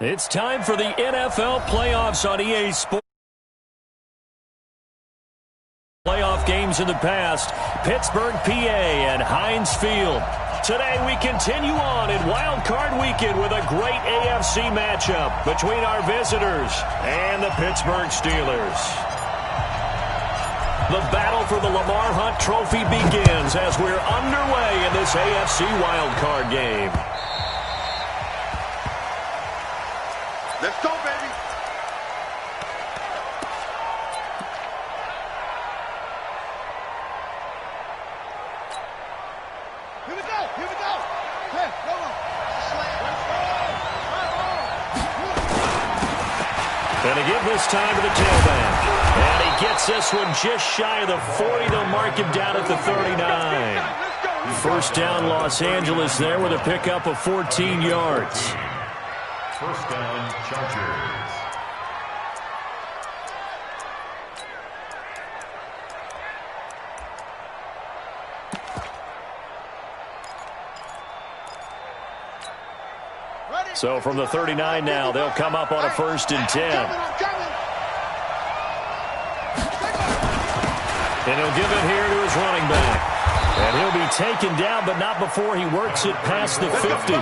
It's time for the NFL playoffs on EA Sports. Playoff games in the past, Pittsburgh, PA, and Heinz Field. Today we continue on in Wild Card Weekend with a great AFC matchup between our visitors and the Pittsburgh Steelers. The battle for the Lamar Hunt Trophy begins as we're underway in this AFC Wild Card game. Let's go, baby. Here we go. Here we go. Hey, go on. Gonna give this time to the tailback. And he gets this one just shy of the 40. They'll mark him down at the 39. First down, Los Angeles there with a pickup of 14 yards. First down, Chargers. So from the 39 now, they'll come up on a 1st and 10. And he'll give it here to his running back. And he'll be taken down, but not before he works it past the 50.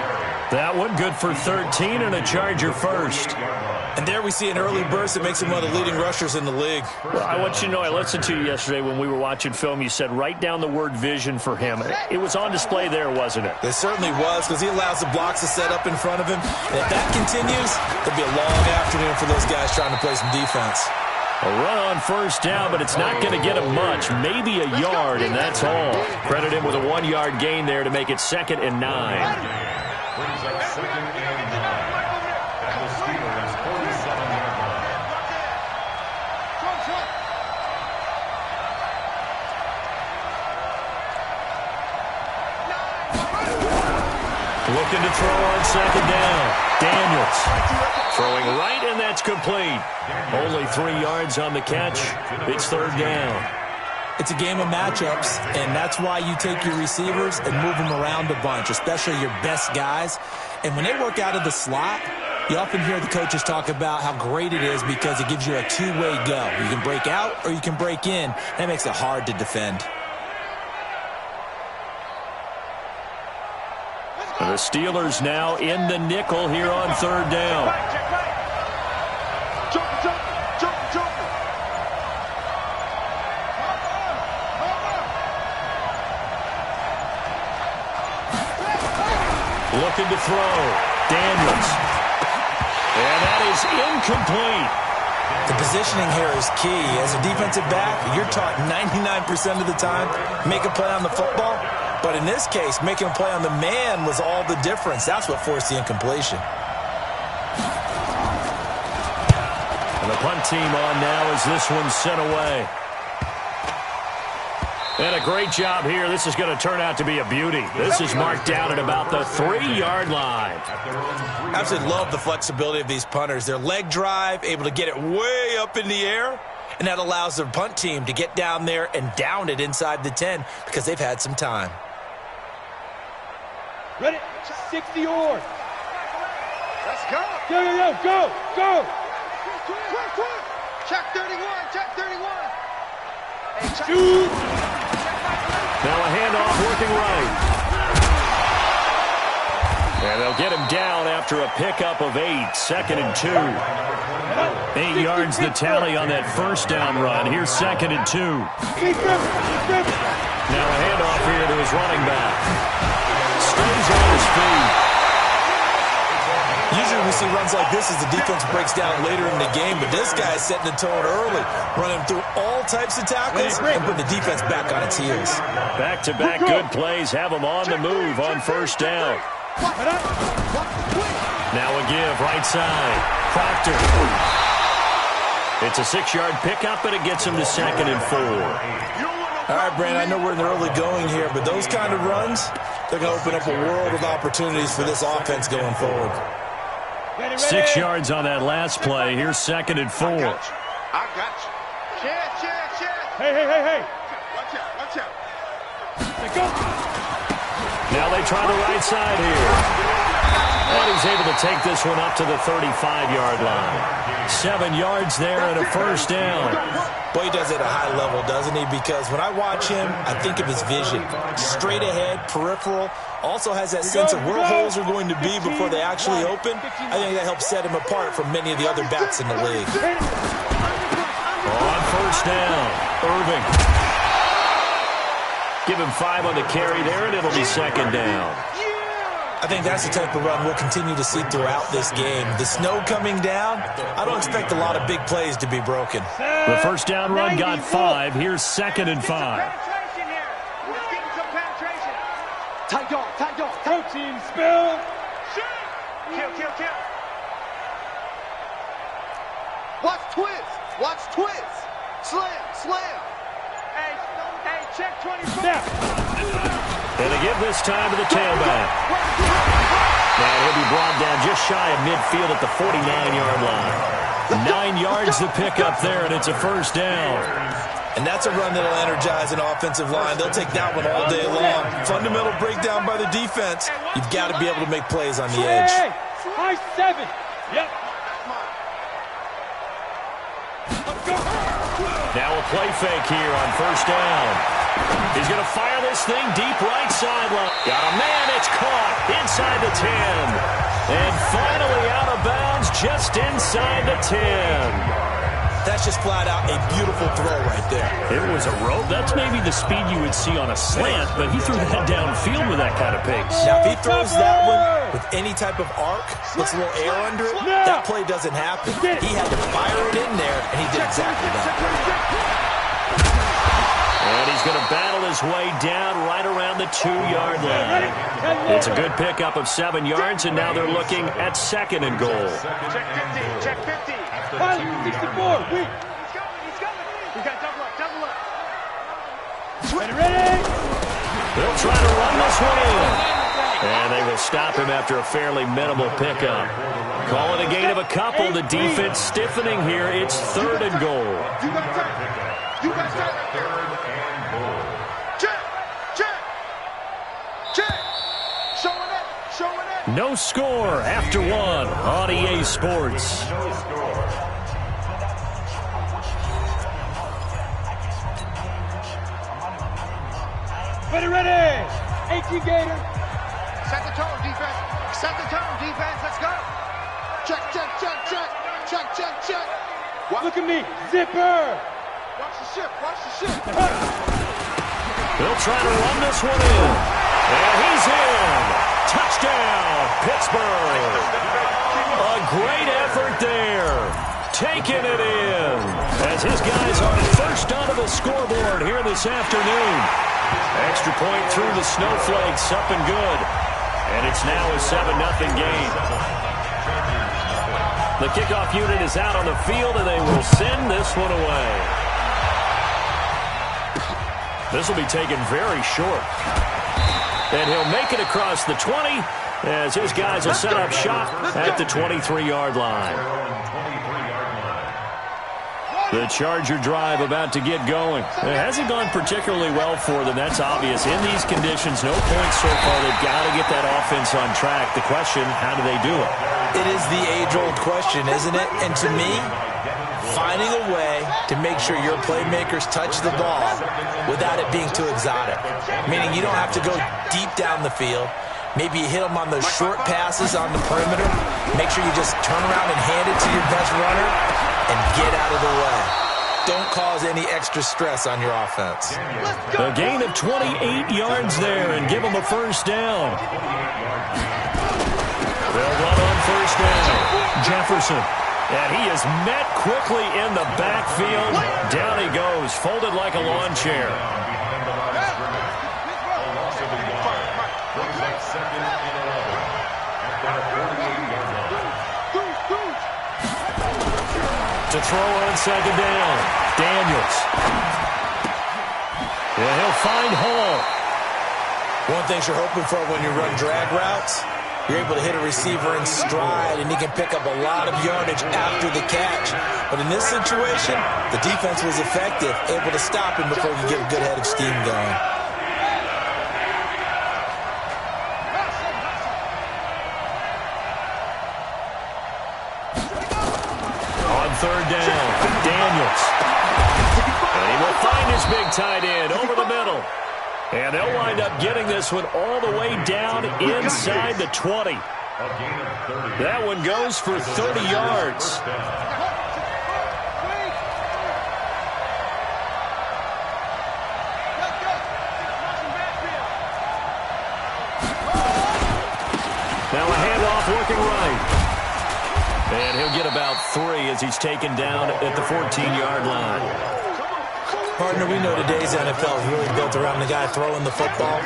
That one good for 13 and a Charger first. And there we see an early burst that makes him one of the leading rushers in the league. Well, I want you to know, I listened to you yesterday when we were watching film. You said write down the word vision for him. It was on display there, wasn't it? It certainly was, because he allows the blocks to set up in front of him. And if that continues, it'll be a long afternoon for those guys trying to play some defense. A run on first down, but it's not going to get him much. Maybe a yard, and that's all. Credit him with a 1-yard gain there to make it 2nd and 9. Brings up 2nd and 9. At the Steelers' 47-yard line. Looking to throw on 2nd down. Daniels throwing right, and that's complete. Only 3 yards on the catch. It's 3rd down. It's a game of matchups, and that's why you take your receivers and move them around a bunch, especially your best guys. And when they work out of the slot, you often hear the coaches talk about how great it is because it gives you a two-way go. You can break out or you can break in. That makes it hard to defend. And the Steelers now in the nickel here on 3rd down. Looking to throw. Daniels. And that is incomplete. The positioning here is key. As a defensive back, you're taught 99% of the time, make a play on the football. But in this case, making a play on the man was all the difference. That's what forced the incompletion. And the punt team on now as this one's sent away. And a great job here. This is going to turn out to be a beauty. This is marked down at about the 3-yard line. I absolutely love the flexibility of these punters. Their leg drive, able to get it way up in the air, and that allows their punt team to get down there and down it inside the 10 because they've had some time. Ready? 60 yards. Let's go. Go. Check 31. Check 31. Hey, check. Shoot. Now a handoff working right. And they'll get him down after a pickup of 8. 2nd and 2. 8 yards the tally on that first down run. Here's 2nd and 2. Now a handoff here to his running back. Stays on his feet. Usually we see runs like this as the defense breaks down later in the game, but this guy is setting the tone early, running through all types of tackles and putting the defense back on its heels. Back-to-back good plays have him on the move on first down. Now a give, right side. Proctor. It's a 6-yard pickup, and it gets him to 2nd and 4. All right, Brandon, I know we're in the early going here, but those kind of runs, they're going to open up a world of opportunities for this offense going forward. 6 yards on that last play. Here's 2nd and 4. I got you. Chance. Hey. Watch out. Let's go. Now they try the right side here. And he's able to take this one up to the 35-yard line. 7 yards there and a first down. Boy, he does it at a high level, doesn't he? Because when I watch him, I think of his vision. Straight ahead, peripheral. Also has that sense of where holes are going to be before they actually open. I think that helps set him apart from many of the other backs in the league. On first down, Irving. Give him 5 on the carry there, and it'll be second down. I think that's the type of run we'll continue to see throughout this game. The snow coming down, I don't expect a lot of big plays to be broken. The first down run got 5. Here's second and 5. Penetration here. Let's get some penetration. Tight dog, tight dog. Protein spill. Kill, kill, kill. Watch twist. Watch twist. Slam, slam. Hey, check 24. Snap. And they give this time to the tailback. And he'll be brought down just shy of midfield at the 49-yard line. 9 yards to pick up there, and it's a first down. And that's a run that'll energize an offensive line. They'll take that one all day long. Fundamental breakdown by the defense. You've got to be able to make plays on the edge. Hey, high 7. Yep. Now a play fake here on first down. He's going to fire this thing deep right sideline. Got a man, it's caught inside the 10. And finally out of bounds just inside the 10. That's just flat out a beautiful throw right there. It was a rope. That's maybe the speed you would see on a slant, but he threw that downfield with that kind of pace. Now, if he throws that one with any type of arc, puts a little air under it, that play doesn't happen. He had to fire it in there, and he did exactly that. And he's going to battle his way down right around the 2-yard line. It's a good pickup of 7 yards, and now they're looking at second and goal. Check 50, check 50. 64, weak. He's coming. We got double up. Ready? They'll try to run this one in. And they will stop him after a fairly minimal pickup. Call it a gain of a couple. The defense stiffening here. It's third and goal. You got time. You got time right there. Check. Showing it. No score after one on EA Sports. Ready. 18 Gator. Set the tone, defense. Let's go. Check. Look at me. Zipper. Watch the ship. They'll try to run this one in. And he's in. Touchdown, Pittsburgh. A great effort there. Taking it in. As his guys are first onto the scoreboard here this afternoon. Extra point through the snowflakes, up and good. And it's now a 7-0 game. The kickoff unit is out on the field, and they will send this one away. This will be taken very short. And he'll make it across the 20 as his guys will set up shop at the 23-yard line. The Charger drive about to get going. It hasn't gone particularly well for them. That's obvious. In these conditions, no points so far. They've got to get that offense on track. The question, how do they do it? It is the age-old question, isn't it? And to me, finding a way to make sure your playmakers touch the ball without it being too exotic. Meaning you don't have to go deep down the field. Maybe you hit them on those short passes on the perimeter. Make sure you just turn around and hand it to your best runner and get out of the way. Don't cause any extra stress on your offense. A gain of 28 yards there and give them a first down. They'll run on first down. Jefferson. And he is met quickly in the backfield. Down he goes, folded like a lawn chair. To throw on second down. Daniels. And he'll find Hall. One thing you're hoping for when you run drag routes, you're able to hit a receiver in stride, and he can pick up a lot of yardage after the catch. But in this situation, the defense was effective, able to stop him before he could get a good head of steam going. find his big tight end over the middle. And they'll wind up getting this one all the way down inside the 20. That one goes for 30 yards. Now a handoff working right. And he'll get about 3 as he's taken down at the 14-yard line. Partner, we know today's NFL is really built around the guy throwing the football.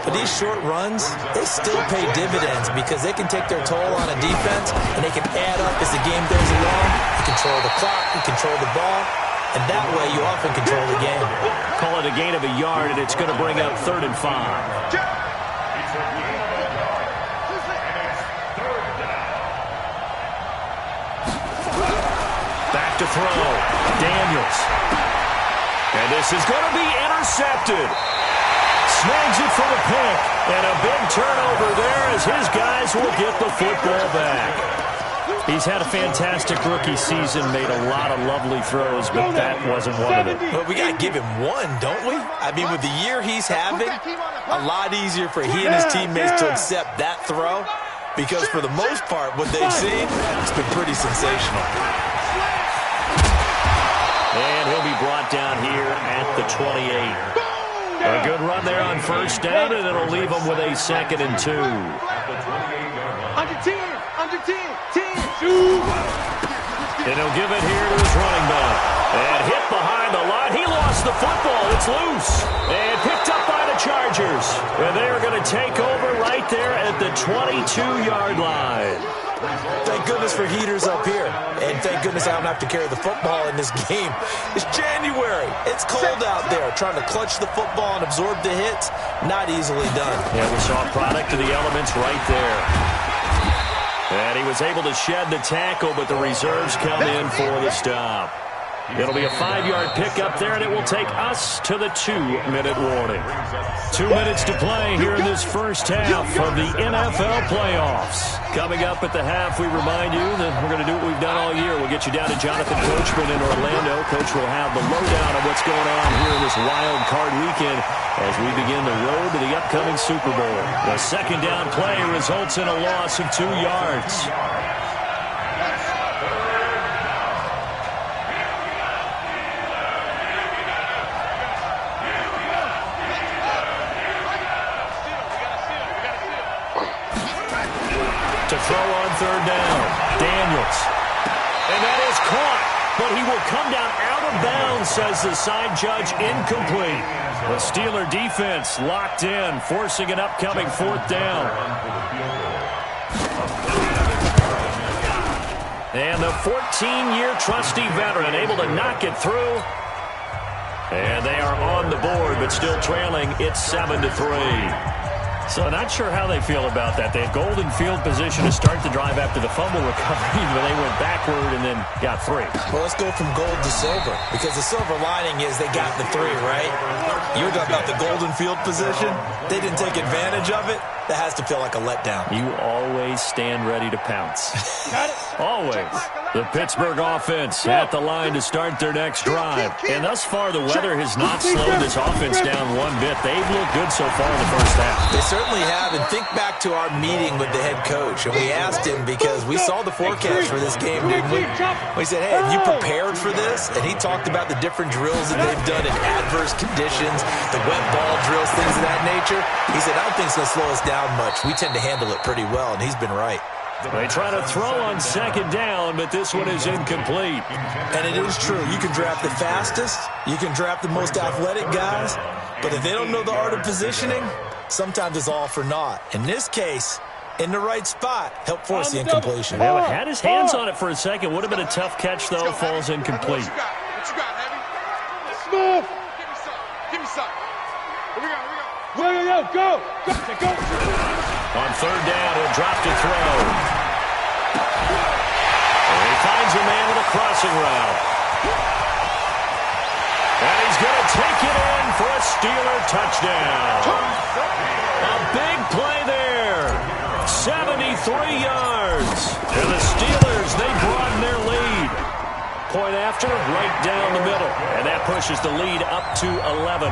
But these short runs, they still pay dividends because they can take their toll on a defense, and they can add up as the game goes along. You control the clock, you control the ball, and that way you often control the game. Call it a gain of a yard, and it's going to bring up 3rd and 5. Back to throw. Daniels. And this is going to be intercepted. Snags it for the pick. And a big turnover there as his guys will get the football back. He's had a fantastic rookie season, made a lot of lovely throws, but that wasn't one of them. But we got to give him one, don't we? I mean, with the year he's having, a lot easier for he and his teammates to accept that throw because for the most part, what they've seen, it's been pretty sensational. And he'll be brought down here at the 28. A good run there on 1st down, and it'll leave him with a 2nd and 2. Under 10, under 10, 10. And he'll give it here to his running back. And hit behind the line. He lost the football. It's loose. And picked up by the Chargers. And they are going to take over right there at the 22-yard line. Thank goodness for heaters up here. And thank goodness I don't have to carry the football in this game. It's January. It's cold out there. Trying to clutch the football and absorb the hits, not easily done. Yeah, we saw a product of the elements right there. And he was able to shed the tackle, but the reserves come in for the stop. It'll be a 5-yard pickup there, and it will take us to the 2-minute warning. 2 minutes to play here in this first half of the NFL playoffs. Coming up at the half, we remind you that we're going to do what we've done all year. We'll get you down to Jonathan Coachman in Orlando. Coach will have the lowdown of what's going on here in this wild card weekend as we begin the road to the upcoming Super Bowl. The 2nd down play results in a loss of 2 yards. To throw on 3rd down. Daniels. And that is caught, but he will come down out of bounds, says the side judge, incomplete. The Steeler defense locked in, forcing an upcoming 4th down. And the 14-year trusty veteran able to knock it through. And they are on the board, but still trailing. It's 7-3. So not sure how they feel about that. They had golden field position to start the drive after the fumble recovery, but they went backward and then got 3. Well, let's go from gold to silver, because the silver lining is they got the 3, right? You were talking about the golden field position. They didn't take advantage of it. That has to feel like a letdown. You always stand ready to pounce. Always. The Pittsburgh offense at the line to start their next drive. And thus far, the weather has not slowed this offense down one bit. They've looked good so far in the first half. They certainly have. And think back to our meeting with the head coach. And we asked him, because we saw the forecast for this game, didn't we? We said, hey, have you prepared for this? And he talked about the different drills that they've done in adverse conditions, the wet ball drills, things of that nature. He said, I don't think it's going to slow us down much. We tend to handle it pretty well, and he's been right. They try to throw on 2nd down, but this one is incomplete. And it is true. You can draft the fastest. You can draft the most athletic guys. But if they don't know the art of positioning, sometimes it's all for naught. In this case, in the right spot, help force the incompletion. Yeah, had his hands on it for a second. Would have been a tough catch, though. Falls incomplete. What you got, Heavy? Smooth. Give me some. Give me some. Here we go. Go. On 3rd down, he'll drop to throw. And he finds a man with a crossing route. And he's going to take it in for a Steeler touchdown. A big play there. 73 yards. And the Steelers, they broaden their lead. Point after, right down the middle. And that pushes the lead up to 11.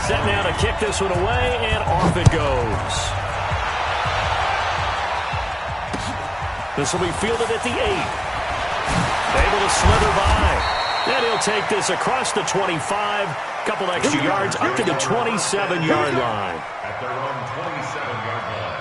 Set now to kick this one away, and off it goes. This will be fielded at the 8. Able to slither by. And he'll take this across the 25. Couple extra yards up to the 27-yard line. At their own 27-yard line.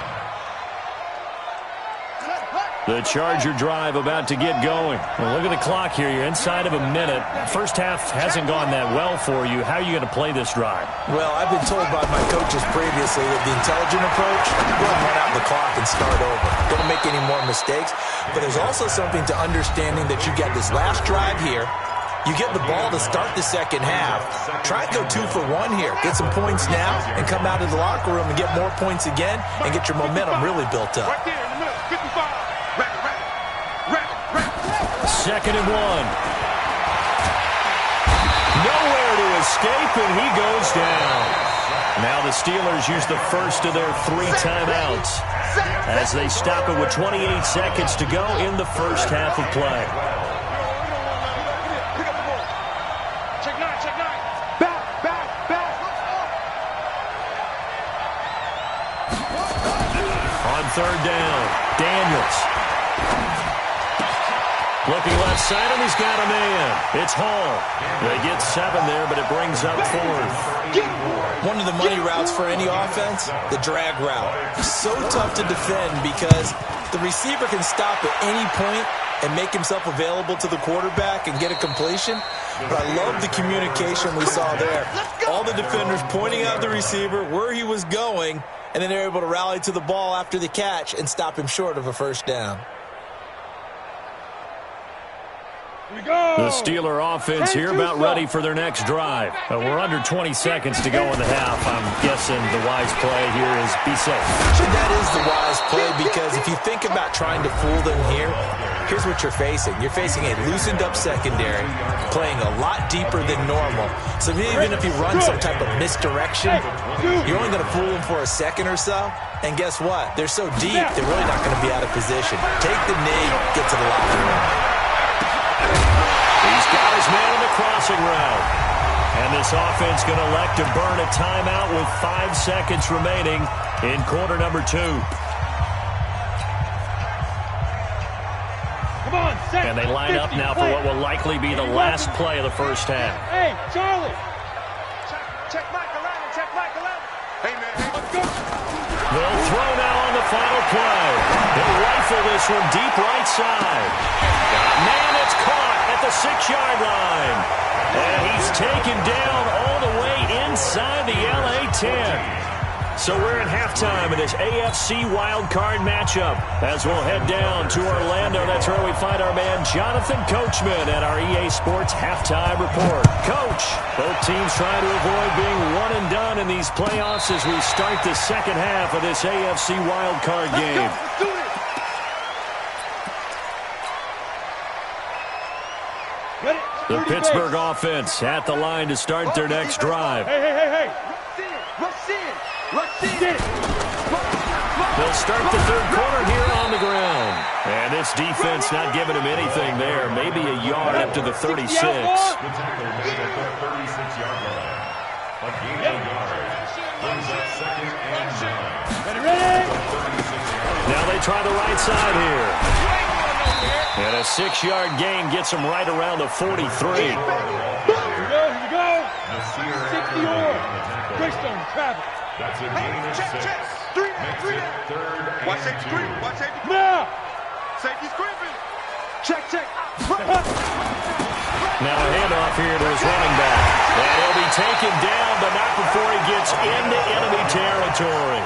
The Charger drive about to get going. Well, look at the clock here. You're inside of a minute. First half hasn't gone that well for you. How are you going to play this drive? Well, I've been told by my coaches previously that the intelligent approach, go and run out the clock and start over. Don't make any more mistakes. But there's also something to understanding that you get this last drive here. You get the ball to start the second half. Try and go 2 for 1 here. Get some points now and come out of the locker room and get more points again and get your momentum really built up. Right there in the middle, 55. Second and 1. Nowhere to escape, and he goes down. Now the Steelers use the first of their 3 timeouts as they stop it with 28 seconds to go in the first half of play. Check 9, check 9. Back. On third down, Daniels. Looking left side, and he's got a man. It's Hall. They get 7 there, but it brings up 4th. One of the money routes for any offense, the drag route. So tough to defend because the receiver can stop at any point and make himself available to the quarterback and get a completion. But I love the communication we saw there. All the defenders pointing out the receiver, where he was going, and then they're able to rally to the ball after the catch and stop him short of a first down. The Steeler offense here about ready for their next drive. We're under 20 seconds to go in the half. I'm guessing the wise play here is be safe. That is the wise play because if you think about trying to fool them here, here's what you're facing. You're facing a loosened up secondary, playing a lot deeper than normal. So even if you run some type of misdirection, you're only going to fool them for a second or so. And guess what? They're so deep, they're really not going to be out of position. Take the knee, get to the locker room. He's got his man in the crossing route. And this offense going to elect to burn a timeout with 5 seconds remaining in quarter number 2. Come on, set. And they line up now for what will likely be the last play of the first half. Hey, Charlie. Check Mike 11, check Mike 11. Hey, man, let's go. They'll throw now on the final play. They'll rifle this one deep right side. Man, it's caught at the 6-yard line. And he's taken down all the way inside the LA 10. So we're at halftime in this AFC wildcard matchup. As we'll head down to Orlando, that's where we find our man Jonathan Coachman at our EA Sports Halftime Report. Coach, both teams trying to avoid being one and done in these playoffs as we start the second half of this AFC wildcard game. Let's do this. The Pittsburgh offense at the line to start their next drive. Hey. Rush in. They'll start the third quarter here on the ground. And this defense not giving him anything there. Maybe a yard up to the 36. The tackle made at the 36-yard line. A gain of yard. Brings up second and 9. Ready? Now they try the right side here. And a 6-yard gain gets them right around the 43. Here we go. 60-yard. Greystone, travel. That's a gain of 6. Three Makes it third and Watch safety 2. screen. Watch safety screen. Now. Safety screen. Check. Now a handoff here to his running back. And he'll be taken down, but not before he gets into enemy territory.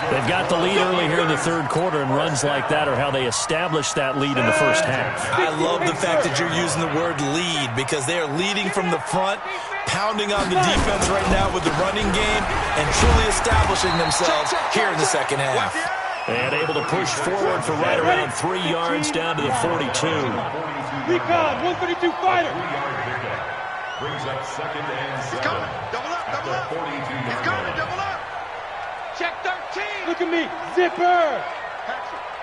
They've got the lead early here in the third quarter, and runs like that are how they establish that lead in the first half. I love the fact that you're using the word lead because they are leading from the front, pounding on the defense right now with the running game, and truly establishing themselves here in the second half. And able to push forward for right around 3 yards down to the 42. Recon, 132 fighter. 3-yard pickup. Brings up second and 7. He's coming. Double up. At the 42-yard He's coming. line. Double up. Check 13. Look at me. Zipper.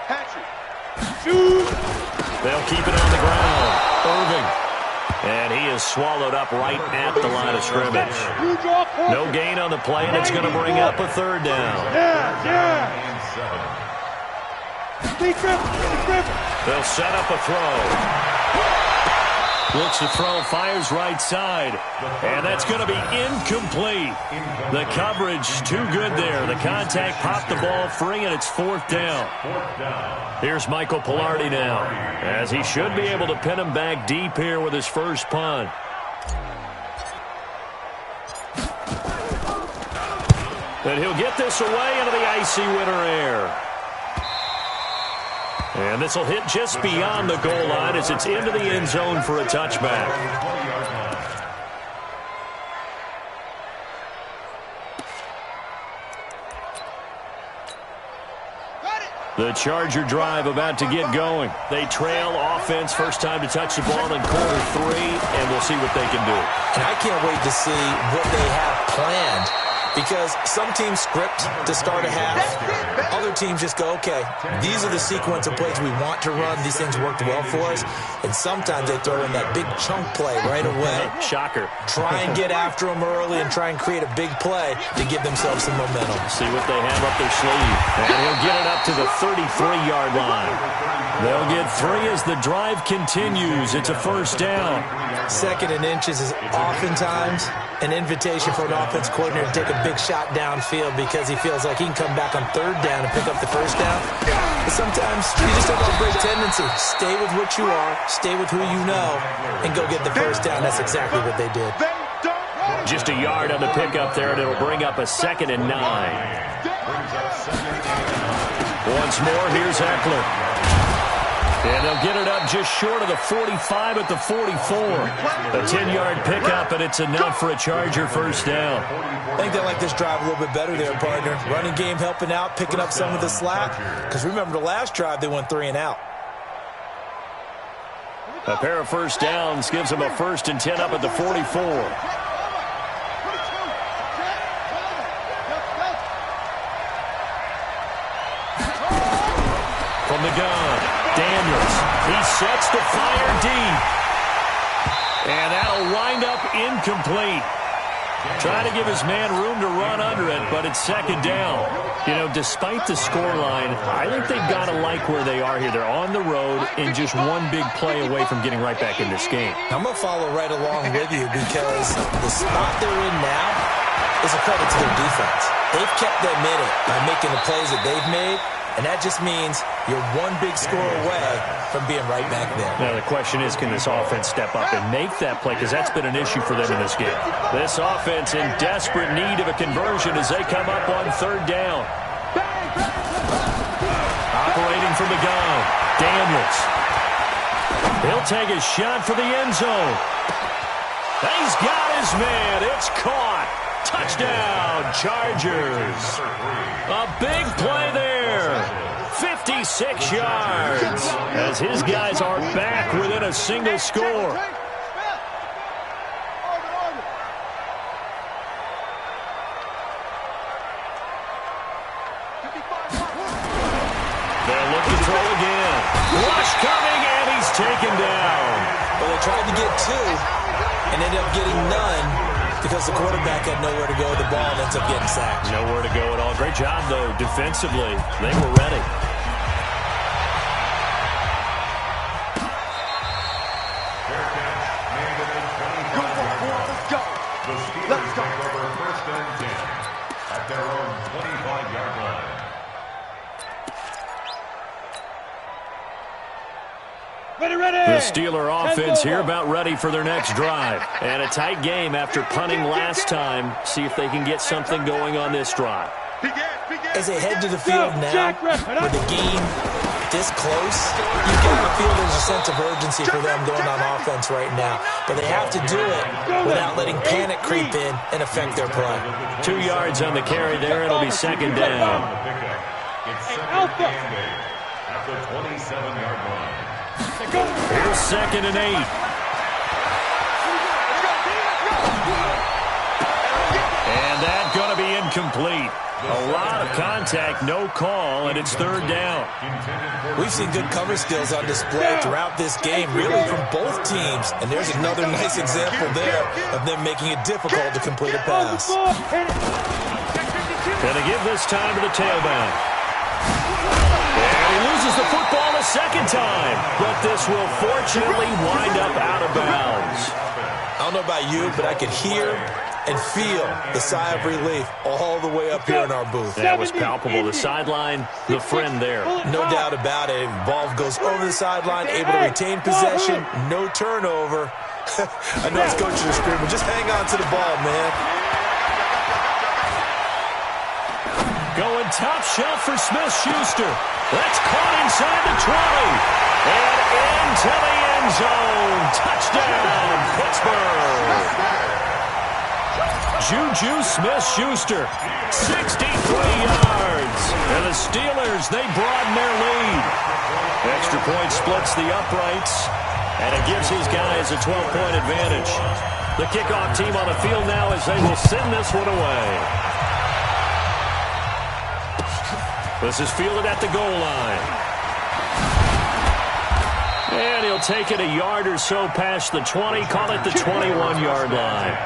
Hatchery. They'll keep it on the ground. Irving. And he is swallowed up right at the line of scrimmage. No gain on the play, and it's going to bring up a third down. They'll set up a throw. Looks to throw, fires right side. And that's going to be incomplete. The coverage too good there. The contact popped the ball free, and it's fourth down. Here's Michael Pilardi now, as he should be able to pin him back deep here with his first punt. And he'll get this away into the icy winter air. And this will hit just beyond the goal line as it's into the end zone for a touchback. The Charger drive about to get going. They trail offense, first time to touch the ball in quarter 3, and we'll see what they can do. And I can't wait to see what they have planned. Because some teams script to start a half. Other teams just go, okay, these are the sequence of plays we want to run. These things worked well for us. And sometimes they throw in that big chunk play right away. Shocker. Try and get after them early and try and create a big play to give themselves some momentum. See what they have up their sleeve. And he'll get it up to the 33-yard line. They'll get 3 as the drive continues. It's a first down. Second and inches is oftentimes an invitation for an offense coordinator to take a big shot downfield because he feels like he can come back on third down and pick up the first down. But sometimes you just have a great tendency. Stay with what you are, stay with who you know, and go get the first down. That's exactly what they did. Just a yard on the pickup there, and it'll bring up a 2nd and 9. Once more, here's Eckler. And they'll get it up just short of the 45 at the 44. A 10-yard pickup, and it's enough for a Charger first down. I think they like this drive a little bit better there, partner. Running game helping out, picking up some of the slack. Because remember, the last drive, they went 3 and out. A pair of first downs gives them a 1st and 10 up at the 44. From the gun, Daniels. He sets the fire deep. And that'll wind up incomplete. Trying to give his man room to run under it, but it's 2nd down. You know, despite the scoreline, I think they've got to like where they are here. They're on the road and just one big play away from getting right back in this game. I'm going to follow right along with you because the spot they're in now is a credit to their defense. They've kept them in it by making the plays that they've made, and that just means you're one big score away from being right back there. Now, the question is, can this offense step up and make that play? Because that's been an issue for them in this game. This offense in desperate need of a conversion as they come up on 3rd down. Operating from the gun, Daniels. He'll take a shot for the end zone. He's got his man. It's caught. Touchdown, Chargers. A big play there. 56 yards as his guys are back within a single score. They'll look to throw again. Rush coming, and he's taken down. Well, they tried to get 2 and ended up getting none because the quarterback had nowhere to go with the ball and ends up getting sacked. Nowhere to go at all. Great job, though, defensively. They were ready. Let's go. Over 1st and 10 at their own 25-yard line. The Steeler offense here about ready for their next drive. And a tight game after punting last time. See if they can get something going on this drive. As they head to the field now, with the game this close, you got to feel there's a sense of urgency for them going on offense right now. But they have to do it without letting panic creep in and affect their play. 2 yards on the carry there. It'll be 2nd down. It's 2nd and 8 at the 27-yard line. Here's 2nd and 8. And that's going to be incomplete. A lot of contact, no call, and it's third down. We've seen good cover skills on display throughout this game, really from both teams. And there's another nice example there of them making it difficult to complete a pass. Gonna give this time to the tailback. And he loses the football a second time, but this will fortunately wind up out of bounds. I don't know about you, but I could hear and feel the sigh of relief all the way up here in our booth. That was palpable. The sideline, the friend there. No doubt about it. Ball goes over the sideline, able to retain possession, no turnover. I know his coaches are screaming, just hang on to the ball, man. Going top shelf for Smith-Schuster. That's caught inside the 20. And into the end zone. Touchdown, Pittsburgh. Juju Smith-Schuster, 63 yards. And the Steelers, they broaden their lead. Extra point splits the uprights, and it gives his guys a 12-point advantage. The kickoff team on the field now as they will send this one away. This is fielded at the goal line. And he'll take it a yard or so past the 20, call it the 21-yard line.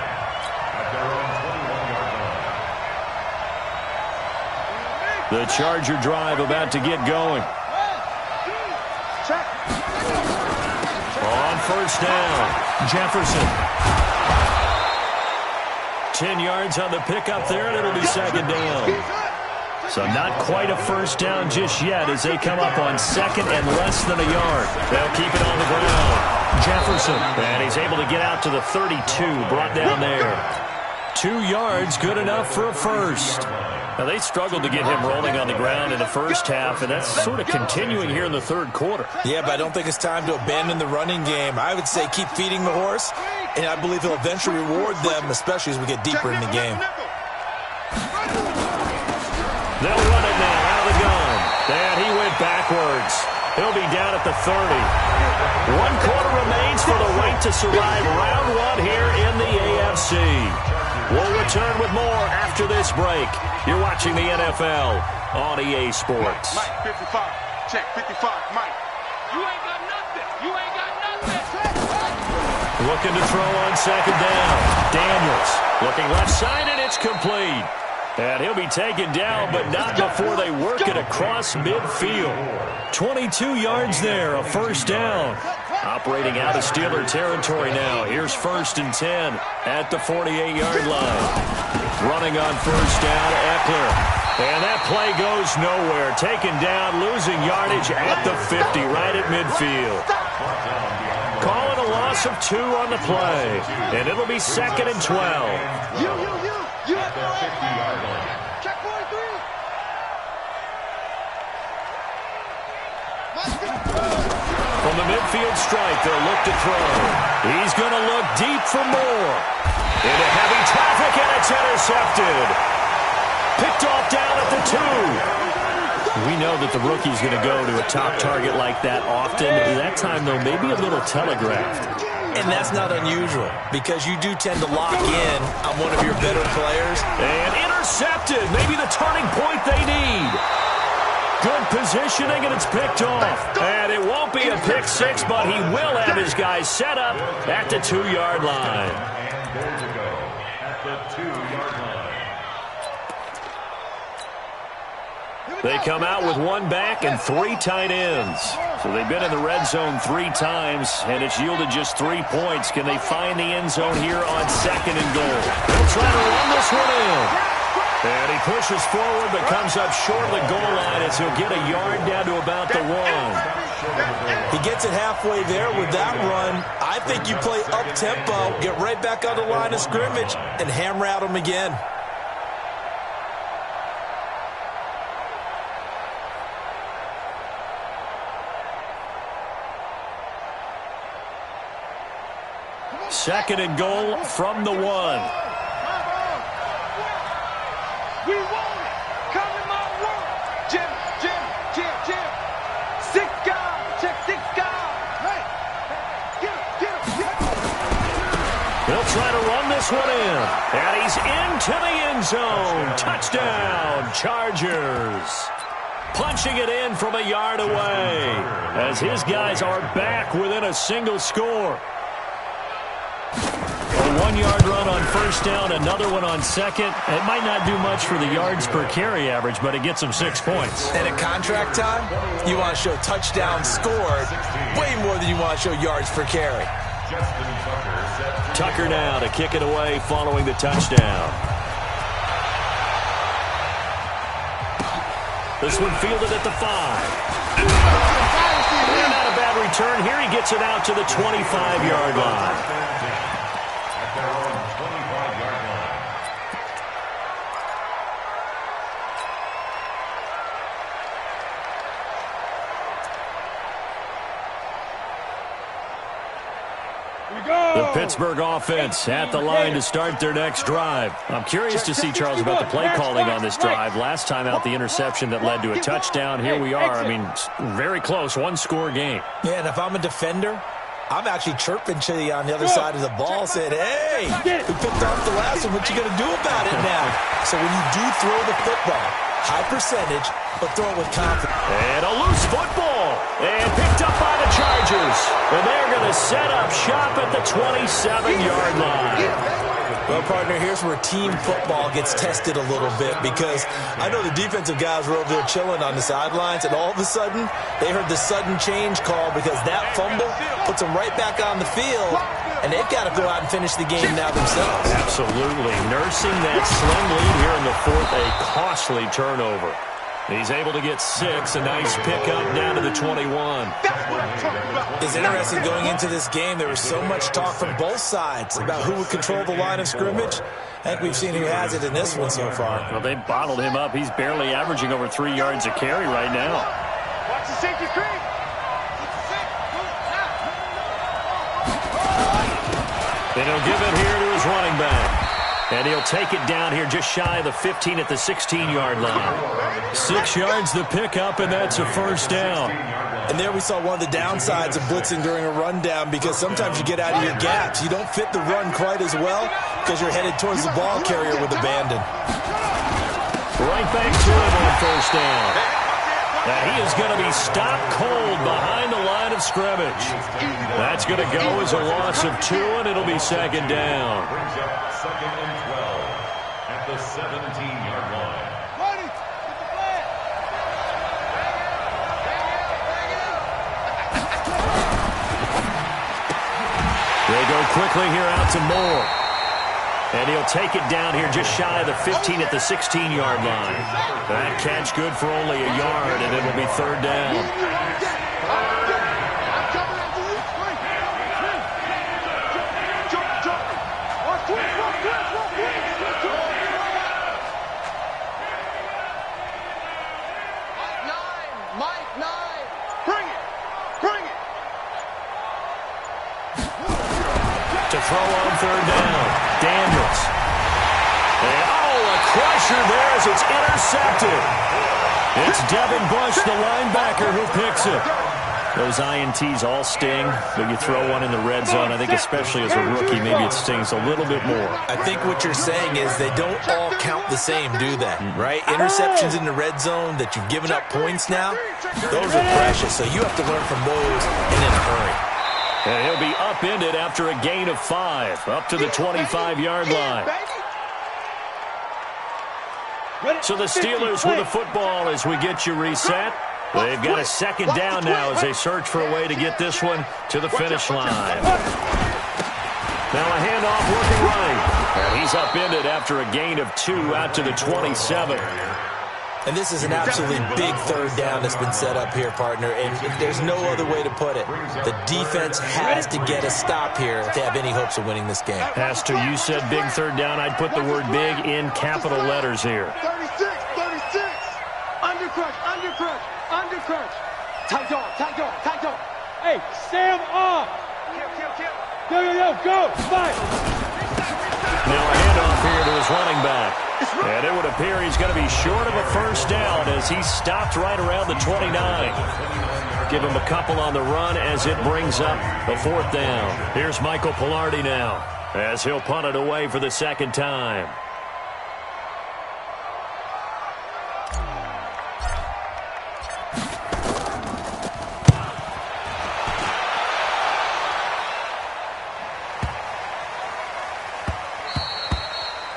The Charger drive about to get going. On first down, Jefferson. 10 yards on the pickup there, and it'll be second down. So not quite a first down just yet as they come up on second and less than a yard. They'll keep it on the ground. Jefferson, and he's able to get out to the 32, brought down there. 2 yards, good enough for a first. Now, they struggled to get him rolling on the ground in the first half, and that's sort of continuing here in the third quarter. Yeah, but I don't think it's time to abandon the running game. I would say keep feeding the horse, and I believe he'll eventually reward them, especially as we get deeper in the game. They'll run it now out of the gun. And he went backwards. He'll be down at the 30. 1 quarter remains for the right to survive round one here in the AFC. We'll return with more after this break. You're watching the NFL on EA Sports. Mike, 55. Check, 55. Mike. You ain't got nothing. You ain't got nothing. Looking to throw on second down. Daniels looking left side, and it's complete. And he'll be taken down, but not before they work it across midfield. 22 yards there, a first down. Operating out of Steeler territory now. Here's first and 10 at the 48-yard line. Running on first down, Eckler. And that play goes nowhere. Taken down, losing yardage at the 50, right at midfield. Calling a loss of 2 on the play. And it'll be second and 12. You have the 50-yard line. Check 43. From the midfield stripe, they'll look to throw. He's going to look deep for more. Into heavy traffic, and it's intercepted. Picked off down at the 2. We know that the rookie's going to go to a top target like that often. That time, though, maybe a little telegraphed. And that's not unusual because you do tend to lock in on one of your better players. And intercepted. Maybe the turning point they need. Good positioning, and it's picked off. And it won't be a pick six, but he will have his guys set up at the 2-yard line. And goal to go at the 2-yard line. They come out with 1 back and 3 tight ends. So they've been in the red zone 3 times, and it's yielded just 3 points. Can they find the end zone here on second and goal? They'll try to run this one in. And he pushes forward, but comes up short of the goal line as he'll get a yard down to about the 1. He gets it halfway there with that run. I think you play up-tempo, get right back on the line of scrimmage, and hammer at him again. Second and goal from the 1. We want it. Come in my world. Jim. 6 guys. Check 6 guys. Hey. Get him. He'll try to run this one in. And he's into the end zone. Touchdown, Chargers. Punching it in from a yard away as his guys are back within a single score. A 1-yard run on first down, another one on second. It might not do much for the yards per carry average, but it gets him 6 points. And at contract time, you want to show touchdowns scored way more than you want to show yards per carry. Tucker now to kick it away following the touchdown. This one fielded at the 5. And not a bad return here. He gets it out to the 25-yard line. The Pittsburgh offense at the line to start their next drive. I'm curious to see, Charles, about the play calling on this drive. Last time out, the interception that led to a touchdown. Here we are. I mean, very close, one-score game. Yeah, and if I'm a defender, I'm actually chirping to you on the other side of the ball, saying, hey, who picked off the last one? What you going to do about it now? So when you do throw the football, high percentage, but throw it with confidence. And a loose football. And picked up by the Chargers. And they're going to set up shop at the 27-yard line. Well, partner, here's where team football gets tested a little bit, because I know the defensive guys were over there chilling on the sidelines, and all of a sudden, they heard the sudden change call because that fumble puts them right back on the field, and they've got to go out and finish the game now themselves. Absolutely. Nursing that slim lead here in the fourth, a costly turnover. He's able to get 6, a nice pickup down to the 21. It's interesting going into this game. There was so much talk from both sides about who would control the line of scrimmage. I think we've seen who has it in this one so far. Well, they bottled him up. He's barely averaging over 3 yards a carry right now. Watch the safety screen. And he'll give it here to his running back. And he'll take it down here just shy of the 15 at the 16-yard line. 6 yards the pickup, and that's a first down. And there we saw one of the downsides of blitzing during a rundown, because sometimes you get out of your gaps. You don't fit the run quite as well because you're headed towards the ball carrier with abandon. Right back to him on first down. And he is going to be stopped cold behind the line of scrimmage. That's going to go as a loss of 2, and it'll be second down. Brings up 2nd and 12 at the 17-yard line. Ready. Get the flag. They go quickly here out to Moore. And he'll take it down here just shy of the 15 at the 16-yard line. That catch good for only a yard, and it'll be third down. Mike 9. Bring it. Bring it. To throw on third down, Daniels. And, a crusher there as it's intercepted. It's Devin Bush, the linebacker, who picks it. Those INTs all sting, but you throw one in the red zone. I think especially as a rookie, maybe it stings a little bit more. I think what you're saying is they don't all count the same, do they? Right? Interceptions in the red zone that you've given up points now, those are precious. So you have to learn from those and in a hurry. And he'll be upended after a gain of 5, up to the 25-yard line. So the Steelers with the football as we get you reset. They've got a second down now as they search for a way to get this one to the finish line. Now a handoff working right. And he's upended after a gain of 2 out to the 27. And this is an absolutely big third down that's been set up here, partner, and there's no other way to put it. The defense has to get a stop here if they have any hopes of winning this game. Has to. You said big third down. I'd put the word big in capital letters here. 36. Undercrush. Undercrush. Tight dog. Hey, Sam off. Kill. Go. Fight. Now a handoff here to his running back. And it would appear he's going to be short of a first down as he's stopped right around the 29. Give him a couple on the run as it brings up a fourth down. Here's Michael Pilardi now. as he'll punt it away for the second time.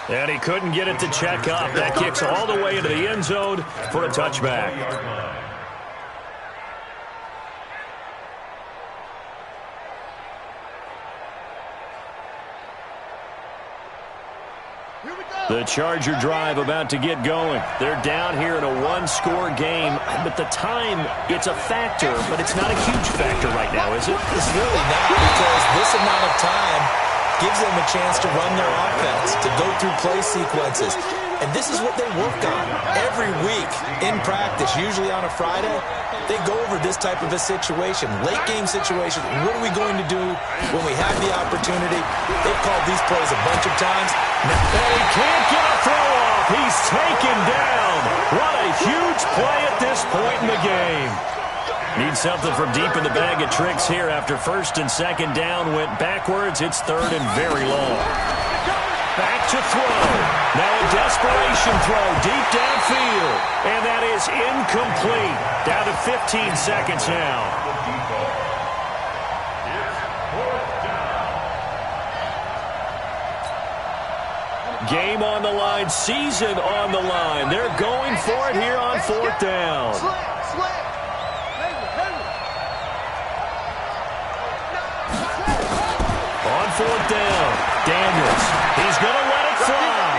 And he couldn't get it to check up. That kicks all the way into the end zone for a touchback. The Charger drive about to get going. They're down here in a one-score game, but the time, it's a factor, but it's not a huge factor right now, is it? It's really not, because this amount of time gives them a chance to run their offense, to go through play sequences. And this is what they work on every week in practice, usually on a Friday. They go over this type of a situation, late game situation. What are we going to do when we have the opportunity? They've called these plays a bunch of times. And he can't get a throw off. He's taken down. What a huge play at this point in the game. Need something from deep in the bag of tricks here after first and second down went backwards. It's third and very long. Back to throw. Now a desperation throw deep downfield. And that is incomplete. Down to 15 seconds now. Game on the line, season on the line. They're going for it here on fourth down. On fourth down, Daniels. He's going to let it fly.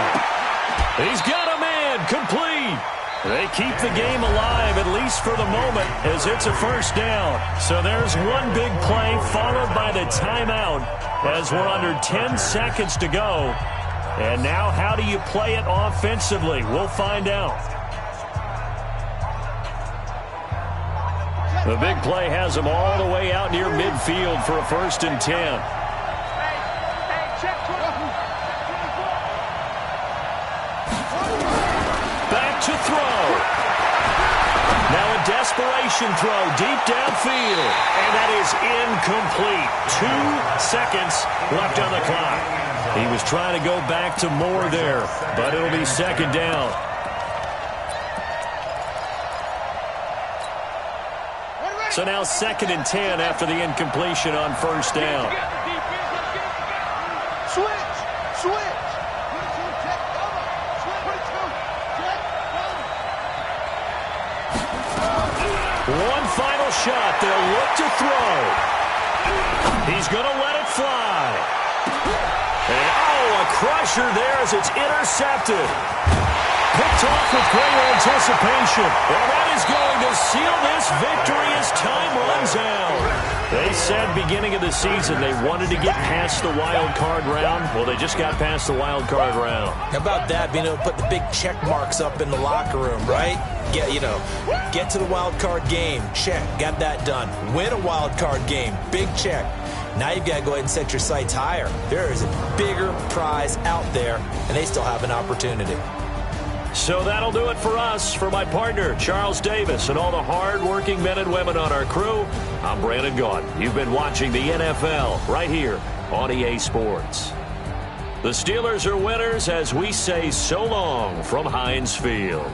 He's got a man, complete. They keep the game alive, at least for the moment, as it's a first down. So there's one big play followed by the timeout as we're under 10 seconds to go. And now how do you play it offensively? We'll find out. The big play has them all the way out near midfield for a first and 10. Back to throw. Now a desperation throw deep downfield. And that is incomplete. 2 seconds left on the clock. He was trying to go back to more there, but it'll be second down. So now second and 10 after the incompletion on first down. Switch. One final shot. They'll look to throw. He's going to let it fly. And, a crusher there as it's intercepted. Picked off with great anticipation. Well, that is going to seal this victory as time runs out. They said beginning of the season they wanted to get past the wild card round. Well, they just got past the wild card round. How about that, being able to put the big check marks up in the locker room, right? Get to the wild card game. Check. Got that done. Win a wild card game. Big check. Now you've got to go ahead and set your sights higher. There is a bigger prize out there, and they still have an opportunity. So that'll do it for us. For my partner, Charles Davis, and all the hard-working men and women on our crew, I'm Brandon Gaudin. You've been watching the NFL right here on EA Sports. The Steelers are winners as we say so long from Heinz Field.